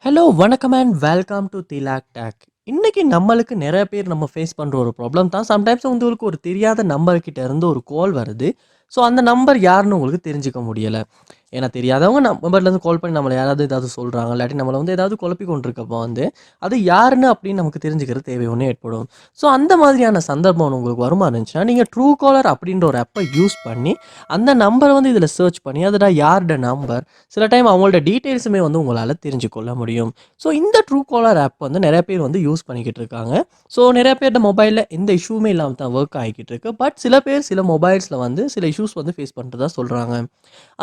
Hello வணக்கம் and welcome to Thilak take. இன்னைக்கு நம்மளுக்கு நிறைய பேர் நம்ம ஃபேஸ் பண்ணுற ஒரு ப்ராப்ளம் தான். சம்டைம்ஸ் உங்களுக்கு ஒரு தெரியாத நம்பர்கிட்ட இருந்து ஒரு கால் வருது. ஸோ அந்த நம்பர் யாருன்னு உங்களுக்கு தெரிஞ்சுக்க முடியலை. ஏன்னா தெரியாதவங்க நம்பர்லேருந்து கால் பண்ணி நம்மளை யாராவது ஏதாவது சொல்கிறாங்க, இல்லாட்டி நம்மளை ஏதாவது குழப்பி கொண்டிருக்கப்போ அது யாருன்னு அப்படின்னு நமக்கு தெரிஞ்சுக்கிறது தேவை ஒன்று ஏற்படும். ஸோ அந்த மாதிரியான சந்தர்ப்பம் உங்களுக்கு வருமா இருந்துச்சுன்னா நீங்கள் ட்ரூ காலர் அப்படின்ற ஒரு ஆப்பை யூஸ் பண்ணி அந்த நம்பரை இதில் சர்ச் பண்ணி அதோட யாரோட நம்பர், சில டைம் அவங்களோட டீட்டெயில்ஸுமே உங்களால் தெரிஞ்சுக்கொள்ள முடியும். ஸோ இந்த ட்ரூ காலர் ஆப் நிறைய பேர் யூஸ் பண்ணிக்கிட்டு இருக்காங்க. ஸோ நிறைய பேர் மொபைலில் எந்த இஷ்யூமே இல்லாமல் தான் ஒர்க் ஆகிக்கிட்டு இருக்கு. பட் சில பேர் சில மொபைல்ஸில் சில இஷ்யூஸ் ஃபேஸ் பண்ணுறதா சொல்கிறாங்க.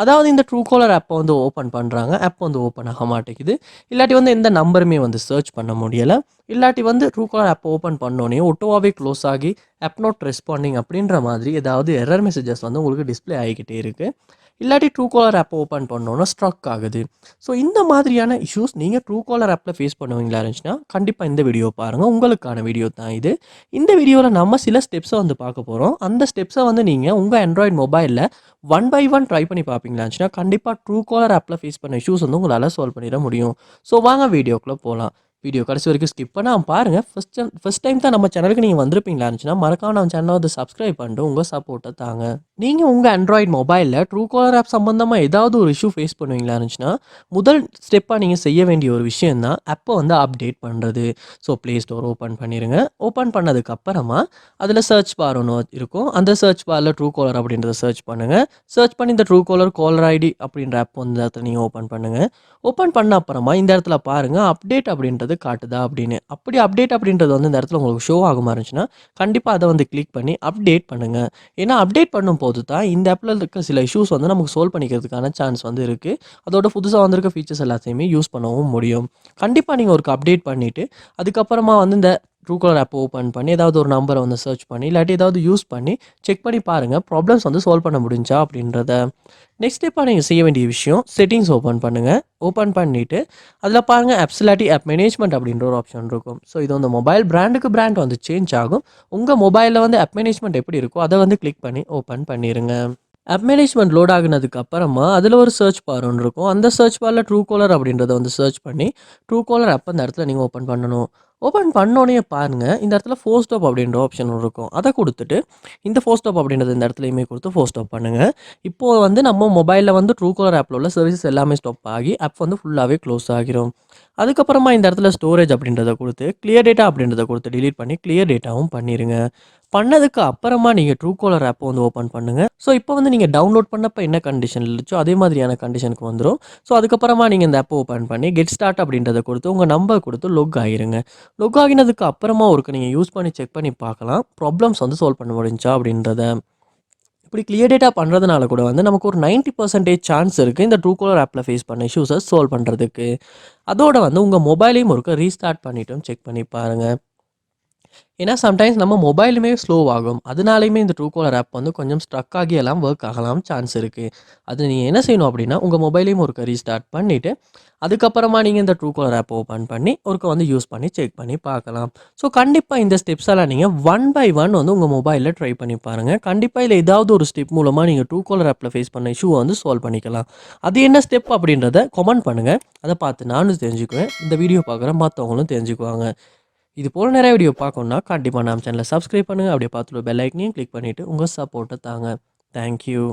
அதாவது இந்த ட்ரூ காலர் ஆப்பை ஓப்பன் பண்ணுறாங்க, ஆப் ஓப்பன் ஆக மாட்டேங்குது. இல்லாட்டி எந்த நம்பருமே சர்ச் பண்ண முடியலை. இல்லாட்டி ட்ரூ காலர் ஆப் ஓப்பன் பண்ணோன்னே ஒட்டோவாகவே க்ளோஸ் ஆகி ஆப் நாட் ரெஸ்பாண்டிங் அப்படின்ற மாதிரி ஏதாவது எரர் மெசேஜஸ் உங்களுக்கு டிஸ்பிளே ஆகிக்கிட்டே இருக்குது. இல்லாட்டி ட்ரூ காலர் ஆப்பை ஓப்பன் பண்ணோன்னா ஸ்ட்ரக் ஆகுது. ஸோ இந்த மாதிரியான இஷ்யூஸ் நீங்கள் ட்ரூ காலர் ஆப்பில் ஃபேஸ் பண்ணுவீங்களா இருந்துச்சுன்னா கண்டிப்பாக இந்த வீடியோ பாருங்கள், உங்களுக்கான வீடியோ தான் இது. இந்த வீடியோவில் நம்ம சில ஸ்டெப்ஸை பார்க்க போகிறோம். அந்த ஸ்டெப்ஸை நீங்கள் உங்கள் ஆண்ட்ராய்டு மொபைலில் ஒன் பை ஒன் ட்ரை பண்ணி பார்ப்பீங்களா இருந்துச்சுன்னா கண்டிப்பாக ட்ரூ காலர் ஆப்பில் ஃபேஸ் பண்ண இஷ்யூஸ் உங்களால் சால்வ் பண்ணிட முடியும். ஸோ வாங்க வீடியோக்குள்ளே போகலாம். வீடியோ கடைசி வரைக்கும் ஸ்கிப் பண்ணால் பாருங்கள். ஃபஸ்ட் டைம் தான் நம்ம சேனலுக்கு நீங்கள் வந்திருப்பீங்களா இருந்துச்சுன்னா மறக்காம நம்ம சேனலை சப்ஸ்கிரைப் பண்ணிட்டு உங்கள் சப்போர்ட்டை தாங்க. நீங்கள் உங்கள் ஆண்ட்ராய்டு மொபைலில் ட்ரூ காலர் ஆப் சம்மந்தமாக ஏதாவது ஒரு இஷ்யூ ஃபேஸ் பண்ணுவீங்களா இருந்துச்சுன்னா முதல் ஸ்டெப்பாக நீங்கள் செய்ய வேண்டிய ஒரு விஷயம் தான் ஆப்பை அப்டேட் பண்ணுறது. ஸோ ப்ளே ஸ்டோர் ஓப்பன் பண்ணிடுங்க. ஓப்பன் பண்ணதுக்கு அப்புறமா அதில் சர்ச் பார் ஒன்று இருக்கும். அந்த சர்ச் பாரில் ட்ரூ காலர் அப்படின்றத சர்ச் பண்ணுங்கள். சர்ச் பண்ணி இந்த ட்ரூ காலர் ஐடி அப்படின்ற ஆப் இந்த இடத்துல நீங்கள் ஓப்பன் பண்ணுங்கள். ஓப்பன் பண்ண அப்புறமா இந்த இடத்துல பாருங்கள் அப்டேட் அப்படின்றது காட்டுதா அப்படின்னு. அப்படி அப்டேட் அப்படின்றது இந்த இடத்துல உங்களுக்கு ஷோ ஆகுமா இருந்துச்சுன்னா கண்டிப்பாக அதை கிளிக் பண்ணி அப்டேட் பண்ணுங்கள். ஏன்னா அப்டேட் பண்ணும்போது தான் இந்த ஆப்பில் இருக்க சில இஷ்யூஸ் நமக்கு சால்வ் பண்ணிக்கிறதுக்கான சான்ஸ் இருக்குது. அதோட புதுசாக வந்திருக்க ஃபீச்சர்ஸ் எல்லாத்தையுமே யூஸ் பண்ணவும் முடியும். கண்டிப்பாக நீங்கள் ஒரு அப்டேட் பண்ணிவிட்டு அதுக்கப்புறமா இந்த ட்ரூ காலர் ஆப் ஓப்பன் பண்ணி ஏதாவது ஒரு நம்பரை சர்ச் பண்ணி இல்லாட்டி ஏதாவது யூஸ் பண்ணி செக் பண்ணி பாருங்கள் ப்ராப்ளம்ஸ் சால்வ் பண்ண முடிஞ்சா அப்படின்றத. நெக்ஸ்ட் ஸ்டெப்பாக நீங்கள் செய்ய வேண்டிய விஷயம் செட்டிங்ஸ் ஓப்பன் பண்ணுங்கள். ஓப்பன் பண்ணிவிட்டு அதில் பாருங்கள் ஆப்ஸ் இல்லாட்டி ஆப் மேனேஜ்மெண்ட் அப்படின்ற ஒரு ஆப்ஷன் இருக்கும். ஸோ இது மொபைல் பிராண்டுக்கு பிராண்ட் சேஞ்ச் ஆகும். உங்கள் மொபைலில் ஆப் மேனேஜ்மெண்ட் எப்படி இருக்கோ அதை கிளிக் பண்ணி ஓப்பன் பண்ணிடுங்க. ஆப் மேனேஜ்மெண்ட் லோட் ஆகினதுக்கு அப்புறமா அதில் ஒரு சர்ச் பார் ஒன்று இருக்கும். அந்த சர்ச் பாரில் ட்ரூ காலர் அப்படின்றத சர்ச் பண்ணி ட்ரூ காலர் ஆப் அந்த இடத்துல நீங்கள் ஓப்பன் பண்ணணும். ஓப்பன் பண்ணோன்னே பாருங்கள் இந்த இடத்துல ஃபோர் ஸ்டாப் அப்படின்ற ஆப்ஷன் இருக்கும். அதை கொடுத்துட்டு இந்த ஃபோர் ஸ்டாப் அப்படின்றது இந்த இடத்துலையுமே கொடுத்து ஃபோர் ஸ்டாப் பண்ணுங்கள். இப்போது நம்ம மொபைலில் ட்ரூ காலர் ஆப்பில் உள்ள சர்வீசஸ் எல்லாமே ஸ்டாப் ஆகி ஆப் ஃபுல்லாகவே க்ளோஸ் ஆகிரும். அதுக்கப்புறமா இந்த இடத்துல ஸ்டோரேஜ் அப்படின்றத கொடுத்து கிளியர் டேட்டா அப்படின்றத கொடுத்து டிலீட் பண்ணி கிளியர் டேட்டாவும் பண்ணிடுங்க. பண்ணதுக்கு அப்புறமா நீங்கள் ட்ரூ காலர் ஆப்பை ஓப்பன் பண்ணுங்கள். ஸோ இப்போ நீங்கள் டவுன்லோட் பண்ணப்போ என்ன கண்டிஷன் இருந்துச்சோ அதே மாதிரியான கண்டிஷனுக்கு வந்துடும். ஸோ அதுக்கப்புறமா நீங்கள் இந்த ஆப்பை ஓப்பன் பண்ணி கெட் ஸ்டார்ட் அப்படின்றத கொடுத்து உங்கள் நம்பர் கொடுத்து லொக் ஆகிருங்க. லொக் ஆகினதுக்கு அப்புறமா ஒருக்கு நீங்கள் யூஸ் பண்ணி செக் பண்ணி பார்க்கலாம் ப்ராப்ளம்ஸ் சால்வ் பண்ண முடிஞ்சா அப்படின்றத. இப்படி கிளியர் டேட்டா பண்ணுறதுனால கூட நமக்கு ஒரு 90% சான்ஸ் இருக்குது இந்த ட்ரூ காலர் ஆப்பில் ஃபேஸ் பண்ண இஷ்யூஸை சால்வ் பண்ணுறதுக்கு. அதோட உங்கள் மொபைலையும் ஒருக்க ரீஸ்டார்ட் பண்ணிவிட்டும் செக் பண்ணி பாருங்கள். ஏன்னா சம்டைம்ஸ் நம்ம மொபைலுமே ஸ்லோ ஆகும். அதனாலையுமே இந்த ட்ரூ காலர் ஆப் கொஞ்சம் ஸ்ட்ரக் ஆகி எல்லாம் ஒர்க் ஆகலாம் சான்ஸ் இருக்குது. அது நீங்கள் என்ன செய்யணும் அப்படின்னா உங்கள் மொபைலையும் ஒருக்க ரீஸ்டார்ட் பண்ணிவிட்டு அதுக்கப்புறமா நீங்கள் இந்த ட்ரூ காலர் ஆப் ஓப்பன் பண்ணி ஒருக்க யூஸ் பண்ணி செக் பண்ணி பார்க்கலாம். ஸோ கண்டிப்பாக இந்த ஸ்டெப்ஸ் எல்லாம் நீங்கள் ஒன் பை ஒன் உங்கள் மொபைலில் ட்ரை பண்ணி பாருங்கள். கண்டிப்பாக இல்லை ஏதாவது ஒரு ஸ்டெப் மூலமாக நீங்கள் ட்ரூ காலர் ஆப்பில் ஃபேஸ் பண்ண இஷ்யூவை சால்வ் பண்ணிக்கலாம். அது என்ன ஸ்டெப் அப்படின்றத கமெண்ட் பண்ணுங்கள். அதை பார்த்து நானும் தெரிஞ்சுக்குவேன், இந்த வீடியோ பார்க்குற மற்றவங்களும் தெரிஞ்சுக்குவாங்க. இது போல் நிறைய வீடியோ பார்க்கணுன்னா கண்டிப்பாக நம்ம சேனலை சப்ஸ்கிரைப் பண்ணுங்கள். அப்படியே பார்த்துட்டு பெல் ஐக்கனையும் கிளிக் பண்ணிவிட்டு உங்கள் சப்போர்ட்டை தாங்க. தேங்க்யூ.